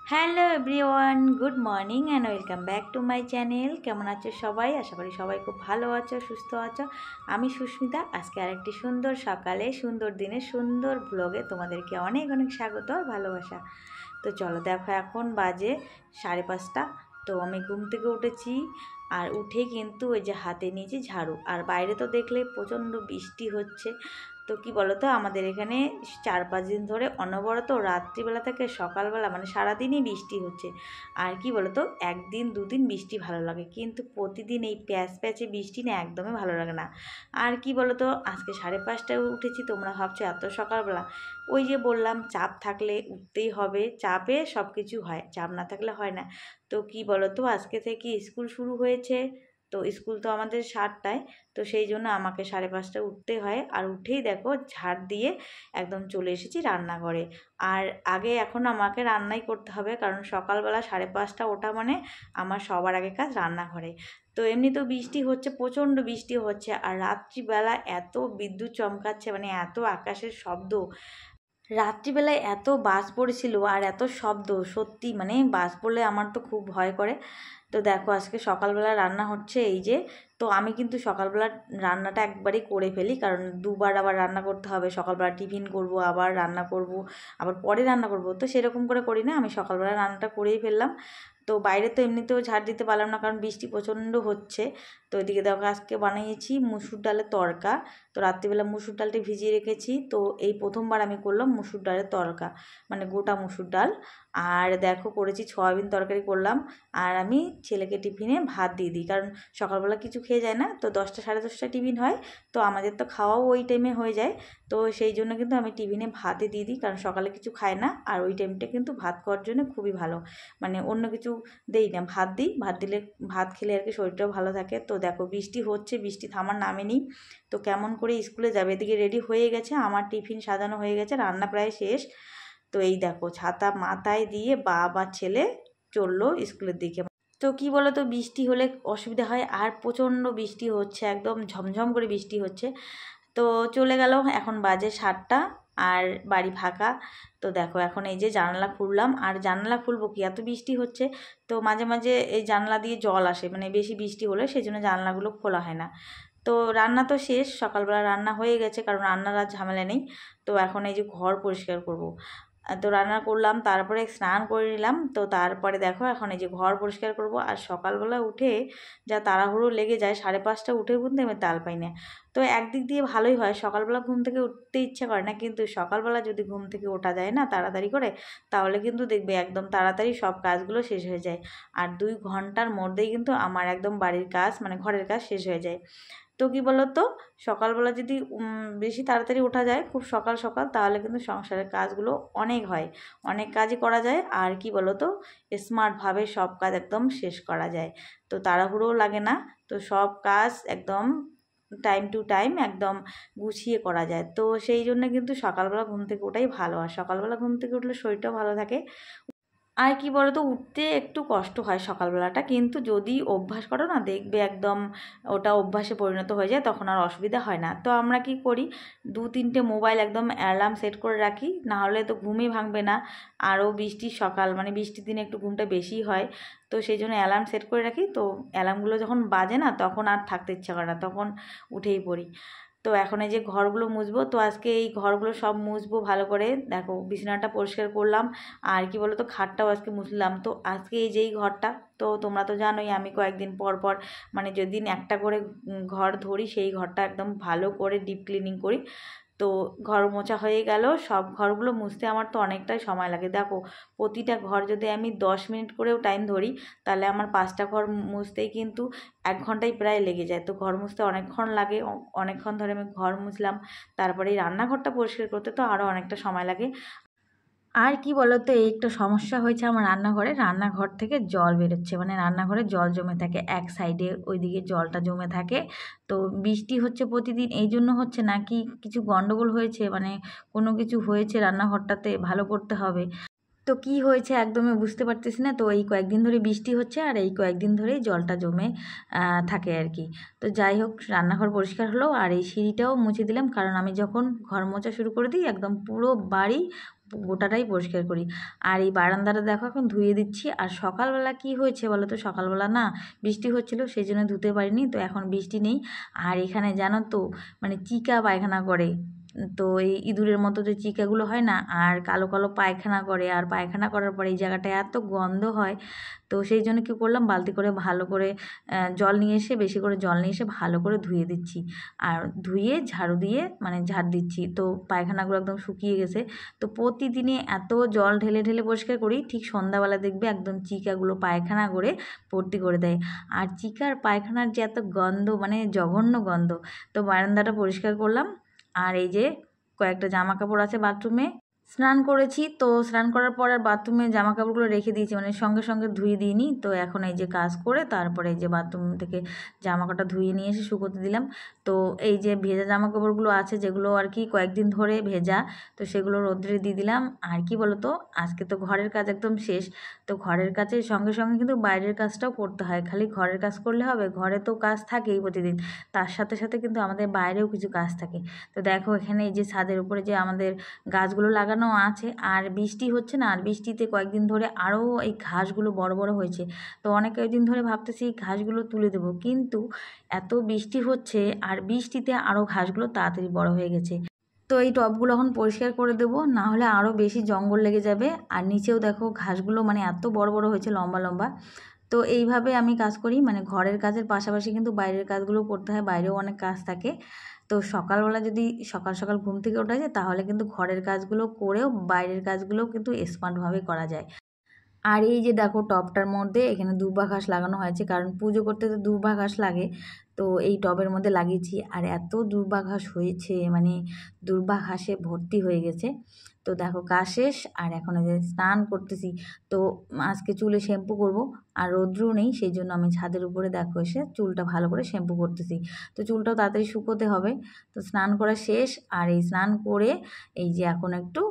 Hello everyone, good morning and welcome back to my channel. কেমন আছো সবাই? আশা করি সবাই খুব ভালো আছো, সুস্থ আছো। আমি সুস্মিতা। আজকে আরেকটি সুন্দর সকালে, সুন্দর দিনে, সুন্দর ব্লগে তোমাদেরকে অনেক অনেক স্বাগত আর ভালোবাসা। তো চলো, দেখো এখন বাজে 5:30। তো আমি ঘুম থেকে উঠেছি, আর উঠে কিন্তু ওই যে হাতে নিয়েছি ঝাড়ু। আর বাইরে তো দেখলে প্রচণ্ড বৃষ্টি হচ্ছে। তো কি বলো তো, আমাদের এখানে 4-5 দিন ধরে অনবরত রাত্রিবেলা থেকে সকালবেলা মানে সারাদিনই বৃষ্টি হচ্ছে। আর কি বলো তো, একদিন দুদিন বৃষ্টি ভালো লাগে, কিন্তু প্রতিদিন এই প্যাচ প্যাচে বৃষ্টি না একদমই ভালো লাগে না। আর কি বলো তো, আজকে 5:30টায় উঠেছি। তোমরা ভাবছো এত সকালবেলা? ওই যে বললাম, চাপ থাকলে উঠতেই হবে, চাপে সব কিছু হয়, চাপ না থাকলে হয় না। তো কি বলো তো, আজকে থেকে স্কুল শুরু হয়েছে। তো স্কুল তো আমাদের 7টায়। তো সেই জন্য আমাকে 5:30টায় উঠতে হয়। আর উঠেই দেখো ঝাড় দিয়ে একদম চলে এসেছি রান্নাঘরে। আর আগে এখন আমাকে রান্নাই করতে হবে, কারণ সকালবেলা 5:30 ওঠা মানে আমার সবার আগে কাজ রান্নাঘরে। তো এমনিতেও বৃষ্টি হচ্ছে, প্রচণ্ড বৃষ্টি হচ্ছে। আর রাত্রিবেলা এত বিদ্যুৎ চমকাচ্ছে, মানে এত আকাশের শব্দ। রাত্রিবেলায় এত বাজ পড়েছিল আর এত শব্দ, সত্যি মানে বাজ পড়লে আমার তো খুব ভয় করে। তো দেখো আজকে সকালবেলা রান্না হচ্ছে এই যে। তো আমি কিন্তু সকালবেলা রান্নাটা একবারই করে ফেলি, কারণ দুবার আবার রান্না করতে হবে। সকালবেলা টিফিন করব, আবার রান্না করব, আবার পরে রান্না করব। তো সেরকম করে করি না, আমি সকালবেলা রান্নাটা করেই ফেললাম। তো বাইরে তো এমনিতেও ঝাড় দিতে পারলাম না, কারণ বৃষ্টি প্রচণ্ড হচ্ছে। তো এদিকে দেখো আজকে বানিয়েছি মুসুর ডালের তড়কা। তো রাত্রিবেলা মুসুর ডালটি ভিজিয়ে রেখেছি। তো এই প্রথমবার আমি করলাম মুসুর ডালের তড়কা, মানে গোটা মুসুর ডাল। আর দেখো করেছি সয়াবিন তরকারি করলাম। আর আমি ছেলেকে টিফিনে ভাত দিয়ে দিই, কারণ সকালবেলা কিছু খেয়ে যায় না। তো 10টা 10:30টায় টিফিন হয়। তো আমাদের তো খাওয়াও ওই টাইমে হয়ে যায়। তো সেই জন্য কিন্তু আমি টিফিনে ভাতই দিয়ে দিই, কারণ সকালে কিছু খায় না। আর ওই টাইমটা কিন্তু ভাত খাওয়ার জন্য খুবই ভালো, মানে অন্য কিছু দেই না, ভাত দিই। ভাত দিলে, ভাত খেলে আর কি শরীরটাও ভালো থাকে। তো দেখো বৃষ্টি হচ্ছে, বৃষ্টি থামার নামেনি। তো কেমন করে স্কুলে যাবে? এদিকে রেডি হয়ে গেছে, আমার টিফিন সাজানো হয়ে গেছে, রান্না প্রায় শেষ। তো এই দেখো ছাতা মাথায় দিয়ে বাবা ছেলে চললো স্কুলের দিকে। তো কি বলো তো, বৃষ্টি হলে অসুবিধা হয়, আর প্রচণ্ড বৃষ্টি হচ্ছে, একদম ঝমঝম করে বৃষ্টি হচ্ছে। তো চলে গেল, এখন বাজে 7টা, আর বাড়ি ফাঁকা। তো দেখো এখন এই যে জানালা খুললাম, আর জানালা খুলবো কি, এত বৃষ্টি হচ্ছে। তো মাঝে মাঝে এই জানলা দিয়ে জল আসে, মানে বেশি বৃষ্টি হলে, সেই জন্য জানলাগুলো খোলা হয় না। তো রান্না তো শেষ, সকালবেলা রান্না হয়ে গেছে, কারণ রান্নার আর ঝামেলা নেই। তো এখন এই যে ঘর পরিষ্কার করব। তো রান্না করলাম, তারপরে স্নান করে নিলাম। তো তারপরে দেখো এখন এই যে ঘর পরিষ্কার করব। আর সকালবেলা উঠে যা তাড়াহুড়ো লেগে যায়, 5:30 উঠে কিন্তু আমি তাল পাই না। তো একদিক দিয়ে ভালোই হয়, সকালবেলা ঘুম থেকে উঠতে ইচ্ছা করে না, কিন্তু সকালবেলা যদি ঘুম থেকে ওঠা যায় না তাড়াতাড়ি করে, তাহলে কিন্তু দেখবে একদম তাড়াতাড়ি সব কাজগুলো শেষ হয়ে যায়। আর 2 ঘন্টার মধ্যেই কিন্তু আমার একদম বাড়ির কাজ, মানে ঘরের কাজ শেষ হয়ে যায়। তো কি বলো তো, সকালবেলা যদি বেশি তাড়াতাড়ি ওঠা যায়, খুব সকাল সকাল, তাহলে কিন্তু সংসারের কাজগুলো অনেক হয়, অনেক কাজই করা যায়। আর কি বলো তো, স্মার্টভাবে সব কাজ একদম শেষ করা যায়। তো তাড়াহুড়োও লাগে না। তো সব কাজ একদম টাইম টু টাইম একদম গুছিয়ে করা যায়। তো সেই জন্য কিন্তু সকালবেলা ঘুম থেকে ওঠাই ভালো। আর সকালবেলা ঘুম থেকে উঠলে শরীরটাও ভালো থাকে। আর কি বলো তো, উঠতে একটু কষ্ট হয় সকালবেলাটা, কিন্তু যদি অভ্যাস করো না, দেখবে একদম ওটা অভ্যাসে পরিণত হয়ে যায়, তখন আর অসুবিধা হয় না। তো আমরা কি করি, 2-3টে মোবাইল একদম অ্যালার্ম সেট করে রাখি, না হলে তো ঘুমই ভাঙবে না। আরও বৃষ্টির সকাল, মানে বৃষ্টির দিনে একটু ঘুমটা বেশি হয়। তো সেই জন্য অ্যালার্ম সেট করে রাখি। তো অ্যালার্মগুলো যখন বাজে না, তখন আর থাকতে ইচ্ছা করে না, তখন উঠেই পড়ি। তো এখন এই যে ঘরগুলো মুছবো, তো আজকে এই ঘরগুলো সব মুছবো ভালো করে। দেখো বিছানাটা পরিষ্কার করলাম, আর কি বলো তো, খাটটাও আজকে মুছলাম। তো আজকে এই যেই ঘরটা, তো তোমরা তো জানোই আমি কয়েকদিন পর পর, মানে যেদিন একটা করে ঘর ধরি, সেই ঘরটা একদম ভালো করে ডিপ ক্লিনিং করি। তো ঘর মোছা হয়ে গেল, সব ঘরগুলো মুছতে আমার তো অনেকটাই সময় লাগে। দেখো প্রতিটা ঘর যদি আমি 10 মিনিট করেও টাইম ধরি, তাহলে আমার 5টা ঘর মুছতেই কিন্তু 1 ঘন্টাই প্রায় লেগে যায়। তো ঘর মুছতে অনেকক্ষণ লাগে, অনেকক্ষণ ধরে আমি ঘর মুছলাম। তারপরে এই রান্নাঘরটা পরিষ্কার করতে তো আরও অনেকটা সময় লাগে। আর কি বলো তো, এই একটা সমস্যা হয়েছে আমার রান্নাঘরে, রান্নাঘর থেকে জল বেরোচ্ছে, মানে রান্নাঘরে জল জমে থাকে এক সাইডে, ওইদিকে জলটা জমে থাকে। তো বৃষ্টি হচ্ছে প্রতিদিন, এই জন্য হচ্ছে নাকি কিছু গন্ডগোল হয়েছে, মানে কোনো কিছু হয়েছে রান্নাঘরটাতে, ভালো করতে হবে। তো কি হয়েছে একদমই বুঝতে পারতেছি না। তো এই কয়েকদিন ধরে বৃষ্টি হচ্ছে, আর এই কয়েকদিন ধরেই জলটা জমে থাকে আর কি। তো যাই হোক, রান্নাঘর পরিষ্কার হলো, আর এই সিঁড়িটাও মুছে দিলাম, কারণ আমি যখন ঘর মোছা শুরু করে দিই, একদম পুরো বাড়ি গোটাটাই পরিষ্কার করি। আর এই বারান্দাটা দেখো এখন ধুয়ে দিচ্ছি। আর সকালবেলা কি হয়েছে বলো তো, সকালবেলা না বৃষ্টি হচ্ছিল, সেই জন্য ধুতে পারিনি। তো এখন বৃষ্টি নেই। আর এখানে জানো তো মানে চিকা পায়খানা করে, তো এই ইঁদুরের মতো যে চিকাগুলো হয় না, আর কালো কালো পায়খানা করে। আর পায়খানা করার পরে এই জায়গাটা এত গন্ধ হয়। তো সেই জন্য কী করলাম, বালতি করে ভালো করে জল নিয়ে এসে, বেশি করে জল নিয়ে এসে ভালো করে ধুয়ে দিচ্ছি। আর ধুয়ে ঝাড়ু দিয়ে মানে ঝাড় দিচ্ছি, তো পায়খানাগুলো একদম শুকিয়ে গেছে। তো প্রতিদিনে এত জল ঢেলে ঢেলে পরিষ্কার করি, ঠিক সন্ধ্যাবেলা দেখবে একদম চিকাগুলো পায়খানা করে ভর্তি করে দেয়। আর চিকার পায়খানার যে এত গন্ধ, মানে জঘন্য গন্ধ। তো বারান্দাটা পরিষ্কার করলাম। আর এই যে কয়েকটা জামা কাপড় আছে বাথরুমে, স্নান করেছি। তো স্নান করার পর আর বাথরুমে জামা কাপড়গুলো রেখে দিয়েছি, মানে সঙ্গে সঙ্গে ধুয়ে দিইনি। তো এখন এই যে কাজ করে তারপরে এই যে বাথরুম থেকে জামা কাপড়টা ধুয়ে নিয়ে এসে শুকোতে দিলাম। তো এই যে ভেজা জামা কাপড়গুলো আছে, যেগুলো আর কি কয়েকদিন ধরে ভেজা, তো সেগুলো রোদ্রে দিয়ে দিলাম। আর কি বলো তো, আজকে তো ঘরের কাজ একদম শেষ। তো ঘরের কাজের সঙ্গে সঙ্গে কিন্তু বাইরের কাজটাও করতে হয়। খালি ঘরের কাজ করলে হবে? ঘরে তো কাজ থাকেই প্রতিদিন, তার সাথে সাথে কিন্তু আমাদের বাইরেও কিছু কাজ থাকে। তো দেখো এখানে এই যে ছাদের উপরে যে আমাদের গাছগুলো লাগানো আছে, আর বৃষ্টি হচ্ছে না, আর বৃষ্টিতে কয়েকদিন ধরে আরও এই ঘাসগুলো বড় বড় হয়েছে। তো অনেক কয়েকদিন ধরে ভাবতেছি এই ঘাসগুলো তুলে দেবো, কিন্তু এত বৃষ্টি হচ্ছে আর বৃষ্টিতে আরও ঘাসগুলো তাড়াতাড়ি বড় হয়ে গেছে। তো এই টবগুলো এখন পরিষ্কার করে দেবো, না হলে আরও বেশি জঙ্গল লেগে যাবে। আর নিচেও দেখো ঘাসগুলো মানে এত বড় বড় হয়েছে, লম্বা লম্বা। তো এইভাবে আমি কাজ করি, মানে ঘরের কাজের পাশাপাশি কিন্তু বাইরের কাজগুলো করতে হয়, বাইরেও অনেক কাজ থাকে। তো সকালবেলা যদি সকাল সকাল ঘুম থেকে ওঠা যায়, তাহলে কিন্তু ঘরের কাজগুলো করেও বাইরের কাজগুলোও কিন্তু স্মার্টভাবে করা যায়। আর এই যে দেখো টবটার মধ্যে এখানে দুর্বা ঘাস লাগানো হয়েছে, কারণ পুজো করতে তো দুর্বা ঘাস লাগে। তো এই টবের মধ্যে লাগিয়েছি, আর এত দুর্বা ঘাস হয়েছে, মানে দুর্বা ঘাসে ভর্তি হয়ে গেছে। তো দেখো কাজ শেষ, আর এখন এই যে স্নান করতেছি। তো আজকে চুলে শ্যাম্পু করব, আর রৌদ্রও নেই, সেই জন্য আমি ছাদের উপরে দেখো এসে চুলটা ভালো করে শ্যাম্পু করতেছি। তো চুলটাও তাড়াতাড়ি শুকোতে হবে। তো স্নান করা শেষ, আর এই স্নান করে এই যে এখন একটু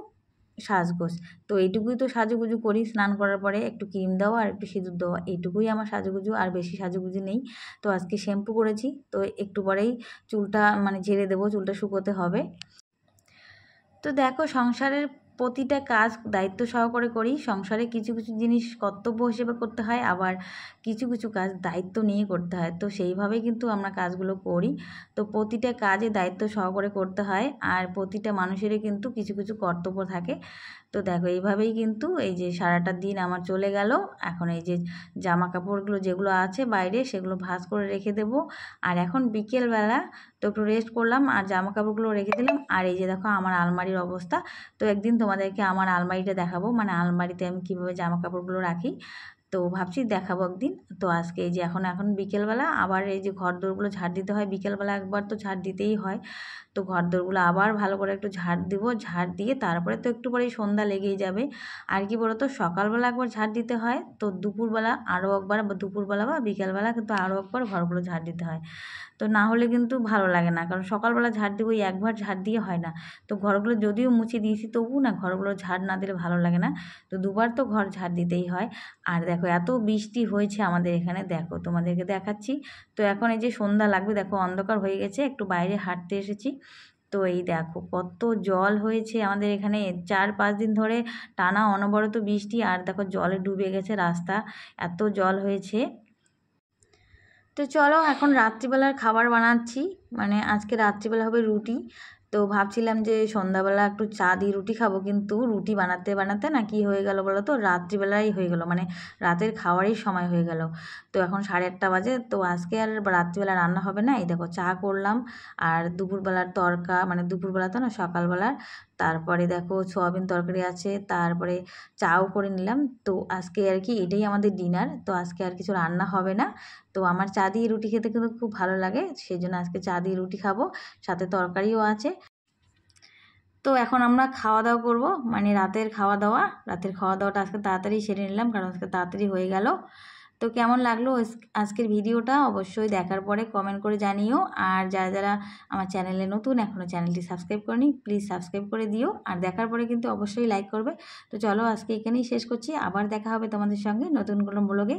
সাজগোজ। তো এইটুকুই তো সাজুগুজু করি, স্নান করার পরে একটু ক্রিম দেওয়া আর একটু সিঁদুর দেওয়া, এইটুকুই আমার সাজুগুজু, আর বেশি সাজুগুজু নেই। তো আজকে শ্যাম্পু করেছি, তো একটু পরেই চুলটা মানে ঝেড়ে দেবো, চুলটা শুকোতে হবে। তো দেখো সংসারের প্রতিটা কাজ দায়িত্ব সহকারে করি। সংসারে কিছু কিছু জিনিস কর্তব্য হিসেবে করতে হয়, আবার কিছু কিছু কাজ দায়িত্ব নিয়ে করতে হয়। তো সেইভাবেই কিন্তু আমরা কাজগুলো করি। তো প্রতিটা কাজে দায়িত্ব সহকারে করতে হয়, আর প্রতিটা মানুষেরই কিন্তু কিছু কিছু কর্তব্য থাকে। তো দেখো এইভাবেই কিন্তু এই যে সারাটা দিন আমার চলে গেল। এখন এই যে জামা কাপড়গুলো যেগুলো আছে বাইরে, সেগুলো ভাঁজ করে রেখে দেবো। আর এখন বিকেলবেলা তো একটু রেস্ট করলাম, আর জামা কাপড়গুলো রেখে দিলাম। আর এই যে দেখো আমার আলমারির অবস্থা। তো একদিন তোমাদেরকে আমার আলমারিটা দেখাবো, মানে আলমারিতে আমি কীভাবে জামা কাপড়গুলো রাখি। তো ভাবছি দেখাবো একদিন। তো আজকে এই যে এখন বিকেলবেলা আবার এই যে ঘরদোরগুলো ঝাড় দিতে হয়, বিকেলবেলা একবার তো ঝাড় দিতেই হয়। তো ঘরদোরগুলো আবার ভালো করে একটু ঝাড় দিব, ঝাড় দিয়ে তারপরে তো একটু পরেই সন্ধ্যা লেগেই যাবে। আর কি বলো তো, সকালবেলা একবার ঝাড় দিতে হয়, তো দুপুরবেলা আরও একবার, বা দুপুরবেলা বা বিকেলবেলা কিন্তু আরও একবার ঘরগুলো ঝাড় দিতে হয়। তো না হলে কিন্তু ভালো লাগে না, কারণ সকালবেলা ঝাড় দিব, ওই একবার ঝাড় দিয়ে হয় না। তো ঘরগুলো যদিও মুছে দিয়েছি, তবু না ঘরগুলো ঝাড় না দিলে ভালো লাগে না। তো দুবার তো ঘর ঝাড় দিতেই হয়। আর দেখো এত বৃষ্টি হয়েছে আমাদের এখানে, দেখো তোমাদেরকে দেখাচ্ছি। তো এখন এই যে সন্ধ্যা লাগবে, দেখো অন্ধকার হয়ে গেছে, একটু বাইরে হাঁটতে এসেছি। তো এই দেখো কত জল হয়েছে আমাদের এখানে, 4-5 দিন ধরে টানা অনবরত বৃষ্টি। আর দেখো জলে ডুবে গেছে রাস্তা, এত জল হয়েছে। তো চলো এখন রাত্রিবেলার খাবার বানাচ্ছি, মানে আজকে রাত্রিবেলা হবে রুটি। তো ভাবছিলাম যে সন্ধ্যাবেলা একটু চা দিয়ে রুটি খাবো, কিন্তু রুটি বানাতে বানাতে না কি হয়ে গেল বলো তো, রাত্রিবেলাই হয়ে গেল, মানে রাতের খাওয়ারই সময় হয়ে গেল। তো এখন 8:30 বাজে। তো আজকে আর রাত্রিবেলা রান্না হবে না। এই দেখো চা করলাম, আর দুপুরবেলার তরকা, মানে দুপুরবেলা তো না সকালবেলার, তারপরে দেখো সোয়াবিন তরকারি আছে, তারপরে চাও করে নিলাম। তো আজকে আর কি এটাই আমাদের ডিনার। তো আজকে আর কিছু রান্না হবে না। তো আমার চা দিয়ে রুটি খেতে কিন্তু খুব ভালো লাগে, সেই জন্য আজকে চা দিয়ে রুটি খাবো, সাথে তরকারিও আছে। তো এখন আমরা খাওয়া দাওয়া করবো, মানে রাতের খাওয়া দাওয়াটা আজকে তাড়াতাড়ি সেরে নিলাম, কারণ আজকে তাড়াতাড়ি হয়ে গেল। তো কেমন লাগলো আজকের ভিডিওটা অবশ্যই দেখার পরে কমেন্ট করে জানিও। আর যারা যারা আমার চ্যানেলে নতুন, এখনও চ্যানেলটি সাবস্ক্রাইব করনি, প্লিজ সাবস্ক্রাইব করে দিও। আর দেখার পরে কিন্তু অবশ্যই লাইক করবে। তো চলো আজকে এখানেই শেষ করছি, আবার দেখা হবে তোমাদের সঙ্গে নতুন কোনো ব্লগে।